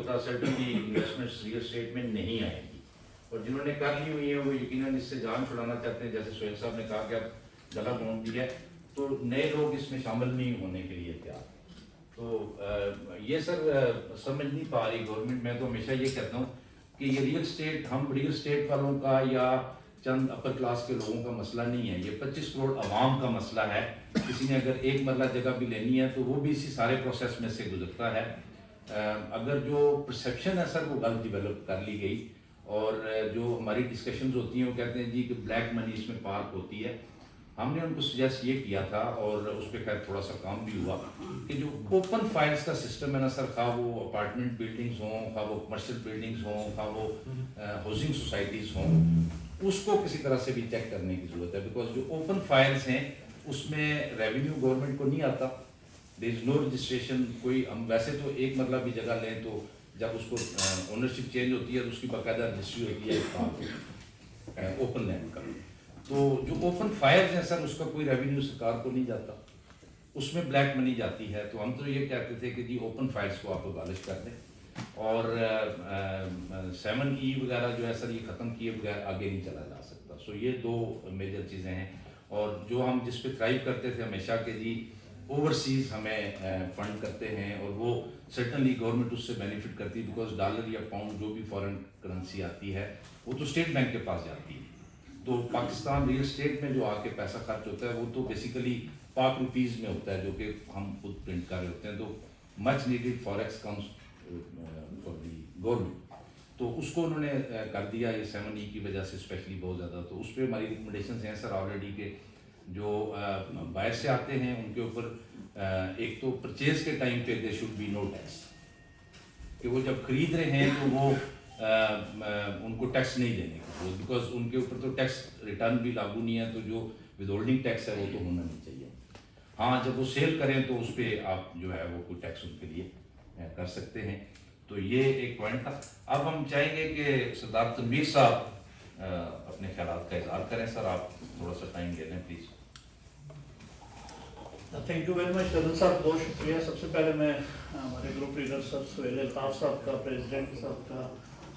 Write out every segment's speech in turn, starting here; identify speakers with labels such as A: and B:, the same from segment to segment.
A: ہوتا certainly investments real estate میں نہیں آئیں گی، اور جنہوں نے کر لی ہوئی ہیں وہ یقیناً اس سے جان چھڑانا چاہتے ہیں. جیسے سہیل صاحب نے کہا کہ اب گلا گھونٹ دیا ہے تو نئے لوگ اس میں شامل نہیں ہونے کے لیے تیار. تو یہ سر سمجھ نہیں پا رہی گورنمنٹ. میں تو ہمیشہ یہ کہتا ہوں کہ یہ ریئل اسٹیٹ ہم ریئل اسٹیٹ والوں کا یا چند اپر کلاس کے لوگوں کا مسئلہ نہیں ہے، یہ 25 کروڑ عوام کا مسئلہ ہے. کسی نے اگر ایک مرلہ جگہ بھی لینی ہے تو وہ بھی اسی سارے پروسیس میں سے گزرتا ہے. اگر جو پرسیپشن ہے سر وہ غلط ڈیولپ کر لی گئی، اور جو ہماری ڈسکشنز ہوتی ہیں وہ کہتے ہیں جی کہ بلیک منی اس میں پارک ہوتی ہے. ہم نے ان کو سجیسٹ یہ کیا تھا اور اس پہ خیر تھوڑا سا کام بھی ہوا کہ جو اوپن فائلز کا سسٹم ہے نا سر، خواہ وہ اپارٹمنٹ بلڈنگز ہوں، خواہ وہ کمرشل بلڈنگز ہوں، خواہ وہ ہاؤسنگ سوسائٹیز ہوں، اس کو کسی طرح سے بھی چیک کرنے کی ضرورت ہے. بیکاز جو اوپن فائلز ہیں اس میں ریونیو گورنمنٹ کو نہیں آتا. دیر از نو رجسٹریشن. کوئی ہم ویسے تو ایک مرلہ بھی جگہ لیں تو جب اس کو اونرشپ چینج ہوتی ہے تو اس کی باقاعدہ رجسٹری ہوتی ہے اوپن لینڈ کا. تو جو اوپن فائلز ہیں سر اس کا کوئی ریونیو سرکار کو نہیں جاتا، اس میں بلیک منی جاتی ہے. تو ہم تو یہ کہتے تھے کہ جی اوپن فائلز کو آپ ابالش کر دیں، اور 7E وغیرہ جو ہے سر یہ ختم کیے بغیر آگے نہیں چلا جا سکتا. سو یہ دو میجر چیزیں ہیں. اور جو ہم جس پہ تھرائیو کرتے تھے ہمیشہ کہ جی اوورسیز ہمیں فنڈ کرتے ہیں، اور وہ سرٹنلی گورنمنٹ اس سے بینیفٹ کرتی ہے، بیکاز ڈالر یا پاؤنڈ جو بھی فارن کرنسی آتی ہے وہ تو اسٹیٹ بینک کے پاس جاتی ہے. تو پاکستان ریئل اسٹیٹ میں جو آ کے پیسہ خرچ ہوتا ہے وہ تو بیسیکلی پاک روپیز میں ہوتا ہے جو کہ ہم خود پرنٹ کر رہے ہوتے ہیں. تو much needed forex comes for the government. تو اس کو انہوں نے کر دیا یہ 7E کی وجہ سے اسپیشلی بہت زیادہ. تو اس پہ ہماری ریکمنڈیشنز ہیں سر آلریڈی کہ جو باہر سے آتے ہیں ان کے اوپر ایک تو پرچیز کے ٹائم پہ they should be no tax, کہ وہ جب خرید رہے ہیں تو وہ ان کو ٹیکس نہیں دینے کا، بیکاز ان کے اوپر تو ٹیکس ریٹرن بھی لاگو نہیں ہے. تو جو ود ہولڈنگ ٹیکس ہے وہ تو ہونا نہیں چاہیے. ہاں جب وہ سیل کریں تو اس پہ آپ جو ہے وہ کوئی ٹیکس ان کے لیے کر سکتے ہیں. تو یہ ایک پوائنٹ تھا. اب ہم چاہیں گے کہ سردار تنویر صاحب اپنے خیالات کا اظہار کریں. سر آپ تھوڑا سا ٹائم دے دیں please.
B: Thank you very much Raza sahab, بہت شکریہ. سب سے پہلے میں ہمارے group leader sir Sohail Altaf sahab کا، پریزیڈنٹ صاحب کا،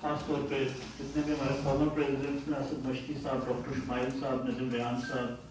B: خاص طور پہ جتنے بھی ہمارے فارمر پریزیڈنٹس ہیں، اسد مشکی صاحب، ڈاکٹر شمائل صاحب، نظم بیان صاحب،